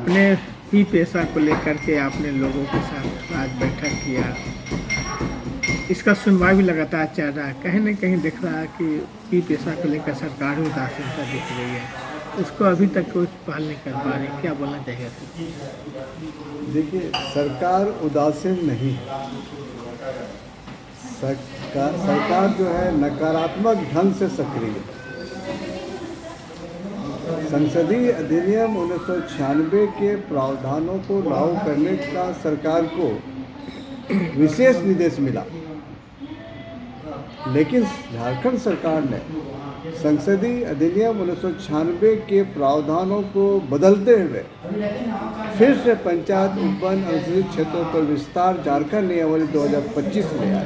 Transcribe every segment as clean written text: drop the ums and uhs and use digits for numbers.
अपने ही पेशा को लेकर के आपने लोगों के साथ आज बैठक किया, इसका सुनवाई भी लगातार चल रहा है। कहीं न कहीं दिख रहा है कि पेशा को लेकर सरकार ही उदासीनता दिख रही है, उसको अभी तक कोई पहल नहीं कर पा रही। क्या बोलना चाहिए? देखिए, सरकार उदासीन नहीं है। सरकार जो है नकारात्मक ढंग से सक्रिय है। संसदीय अधिनियम 1996 के प्रावधानों को लागू करने का सरकार को विशेष निर्देश मिला, लेकिन झारखंड सरकार ने संसदीय अधिनियम 1996 के प्रावधानों को बदलते हुए फिर से पंचायत उपवन अनुसूचित क्षेत्रों पर विस्तार झारखंड नियमावली 2025 में आया।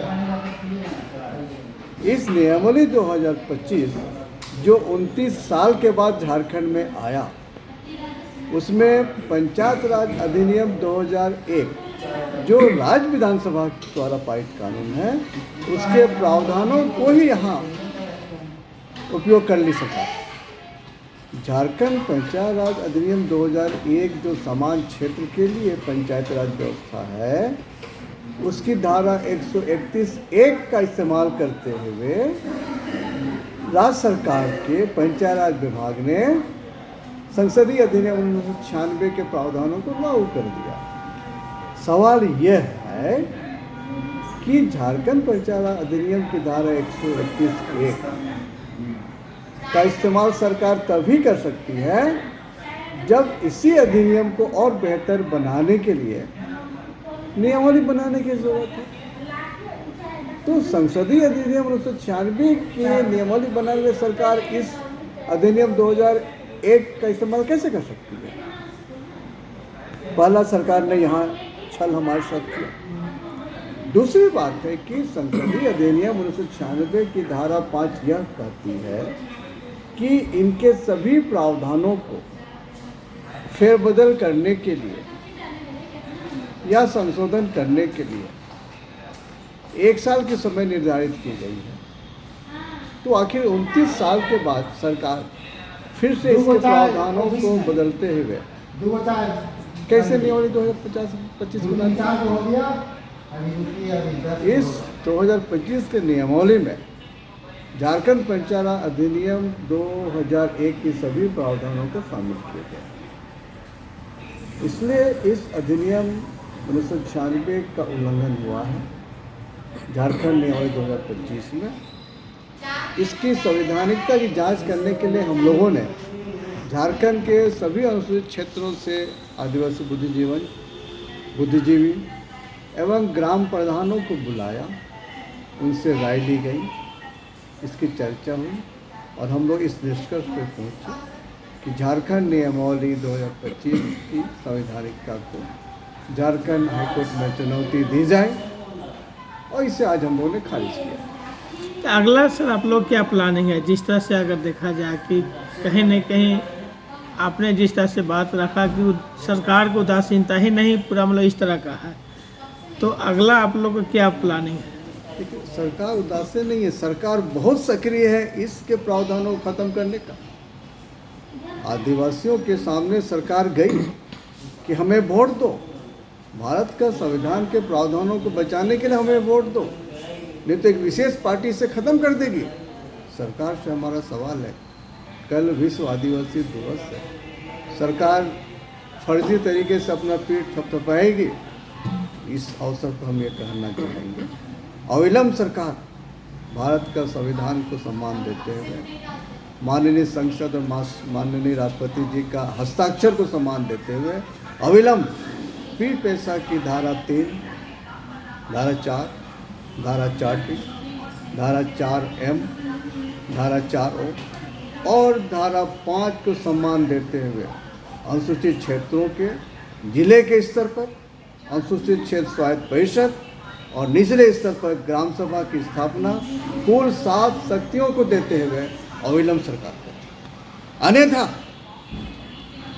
इस नियमावली 2025 जो 29 साल के बाद झारखंड में आया, उसमें पंचायत राज अधिनियम 2001 जो राज्य विधानसभा द्वारा पारित कानून है, उसके प्रावधानों को ही यहाँ उपयोग कर ली सका। झारखंड पंचायत राज अधिनियम 2001 जो समान क्षेत्र के लिए पंचायत राज व्यवस्था है, उसकी धारा 131(1) का इस्तेमाल करते हुए राज्य सरकार के पंचायत राज विभाग ने संसदीय अधिनियम 1996 के प्रावधानों को लागू कर दिया। सवाल यह है कि झारखंड पंचायत राज अधिनियम की धारा 131(1) का इस्तेमाल सरकार तभी कर सकती है जब इसी अधिनियम को और बेहतर बनाने के लिए नियमावली बनाने की जरूरत है। तो संसदीय अधिनियम 1996 के नियमावली बनाने में सरकार इस अधिनियम 2001 का इस्तेमाल कैसे कर सकती है? पहला, सरकार ने यहाँ छल हमारे साथ किया। दूसरी बात है कि संसदीय अधिनियम 1996 की धारा 5 यह कहती है कि इनके सभी प्रावधानों को फेरबदल करने के लिए या संशोधन करने के लिए 1 साल की समय निर्धारित की गई है। तो आखिर 29 साल के बाद सरकार फिर से इसके प्रावधानों को बदलते हुए कैसे नियमावली 2025 बनाती है? इस 2025 के नियमावली में झारखंड पंचायत राज अधिनियम 2001 की सभी प्रावधानों को शामिल किए गए। इसलिए इस अधिनियम 1996 का उल्लंघन हुआ है झारखंड नियमावली 2025 में। इसकी संवैधानिकता की जांच करने के लिए हम लोगों ने झारखंड के सभी अनुसूचित क्षेत्रों से आदिवासी बुद्धिजीवी एवं ग्राम प्रधानों को बुलाया, उनसे राय ली गई, इसकी चर्चा हुई और हम लोग इस निष्कर्ष पर पहुंचे कि झारखंड नियमावली 2025 की संवैधानिकता को झारखंड हाईकोर्ट में चुनौती दी जाए, और इसे आज हम लोगों ने खारिज किया। तो अगला सर आप लोग क्या प्लानिंग है? जिस तरह से अगर देखा जाए कि कहीं न कहीं आपने जिस तरह से बात रखा कि सरकार को उदासीनता ही नहीं, पूरा मतलब इस तरह का है, तो अगला आप लोग का क्या प्लानिंग है? देखिए, सरकार उदासीन नहीं है, सरकार बहुत सक्रिय है इसके प्रावधानों को खत्म करने का। आदिवासियों के सामने सरकार गई कि हमें वोट दो, भारत का संविधान के प्रावधानों को बचाने के लिए हमें वोट दो, नहीं तो एक विशेष पार्टी से ख़त्म कर देगी। सरकार से हमारा सवाल है, कल विश्व आदिवासी दिवस है, सरकार फर्जी तरीके से अपना पीठ थपथपाएगी। इस अवसर पर हम ये कहना चाहेंगे, अविलंब सरकार भारत का संविधान को सम्मान देते हुए माननीय संसद और माननीय राष्ट्रपति जी का हस्ताक्षर को सम्मान देते हुए अविलंब पीठ पेशा की धारा 3, धारा 4, धारा 4T, धारा 4M, धारा 4O और धारा 5 को सम्मान देते हुए अनुसूचित क्षेत्रों के जिले के स्तर पर अनुसूचित क्षेत्र स्वायत्त परिषद और निचले स्तर पर ग्राम सभा की स्थापना कुल 7 शक्तियों को देते हुए अविलंब सरकार करे। अन्यथा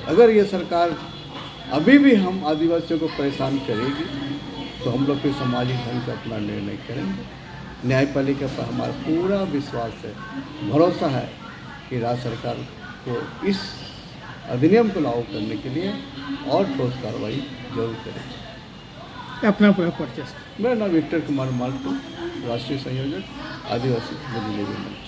अगर ये सरकार अभी भी हम आदिवासियों को परेशान करेगी तो हम लोग फिर सामाजिक ढंग से अपना निर्णय करेंगे। न्यायपालिका पर हमारा पूरा विश्वास है, भरोसा है कि राज्य सरकार को इस अधिनियम को लागू करने के लिए और ठोस कार्रवाई जरूर करें। अपना पूरा परिचय। मेरा नाम विक्टर कुमार मार्को, राष्ट्रीय संयोजक आदिवासी बुद्धिजीवी मंच।